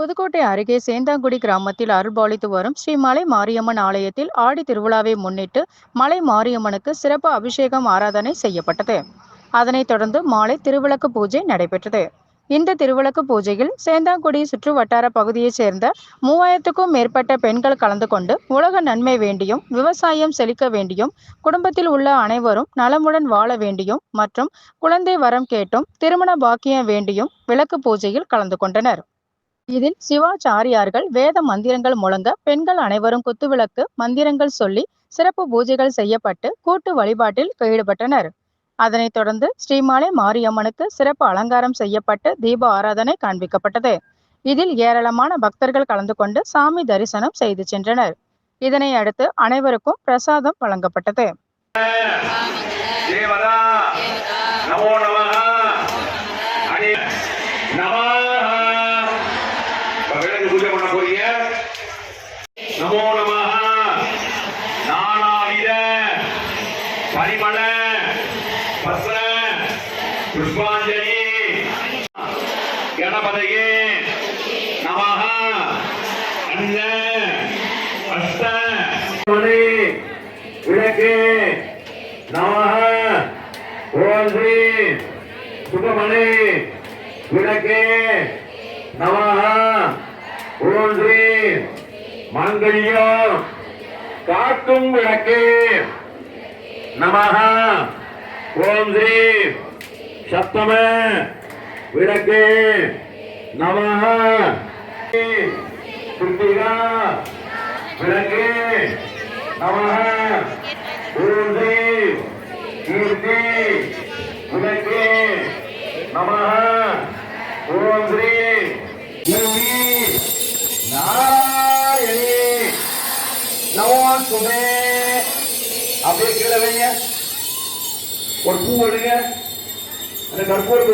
புதுக்கோட்டை அருகே சேந்தாங்குடி கிராமத்தில் அருள்பாலித்து வரும் ஸ்ரீ மலை மாரியம்மன் ஆலயத்தில் ஆடி திருவிழாவை முன்னிட்டு மலை மாரியம்மனுக்கு சிறப்பு அபிஷேகம் ஆராதனை செய்யப்பட்டது. அதனைத் தொடர்ந்து மாலை திருவிளக்கு பூஜை நடைபெற்றது. இந்த திருவிளக்கு பூஜையில் சேந்தாங்குடி சுற்று வட்டார பகுதியைச் சேர்ந்த 3000க்கும் மேற்பட்ட பெண்கள் கலந்து கொண்டு உலக நன்மை வேண்டியும், விவசாயம் செழிக்க வேண்டியும், குடும்பத்தில் உள்ள அனைவரும் நலமுடன் வாழ வேண்டியும் மற்றும் குழந்தை வரம் கேட்டும் திருமண பாக்கியம் வேண்டியும் விளக்கு பூஜையில் கலந்து கொண்டனர். இதில் சிவாச்சாரியார்கள் வேத மந்திரங்கள் முழங்க பெண்கள் அனைவரும் குத்துவிளக்கு மந்திரங்கள் சொல்லி சிறப்பு பூஜைகள் செய்யப்பட்டு கூட்டு வழிபாட்டில் ஈடுபட்டனர். அதனைத் தொடர்ந்து ஸ்ரீமலை மாரியம்மனுக்கு சிறப்பு அலங்காரம் செய்யப்பட்டு தீப ஆராதனை காண்பிக்கப்பட்டது. இதில் ஏராளமான பக்தர்கள் கலந்து கொண்டு சாமி தரிசனம் செய்து சென்றனர். இதனை அடுத்து அனைவருக்கும் பிரசாதம் வழங்கப்பட்டது. பூஜை பண்ண போறீங்க. நமோ நமஹ நானாவித பரிமள பத்ர புஷ்பாஞ்சலி கணபதியே நமஹ அன்ன அஷ்ட மணி விளக்கு நமஹ ஓம் ஸ்ரீ சுபமணி விளக்கு நமஹ ஓம் ஸ்ரீ மங்கல்யம் காக்கும் விளக்கு நமஹ ஓம் ஸ்ரீ சப்தம விளக்கு நமஹ கிருத்திகா விளக்கு நமஹ ஓம் ஸ்ரீ கீர்த்தி விளக்கு நமஹ ஓம் ஸ்ரீ அப்படியே கீழே வைங்க. ஒரு பூ எடுங்க. அந்த கற்பூரத்தை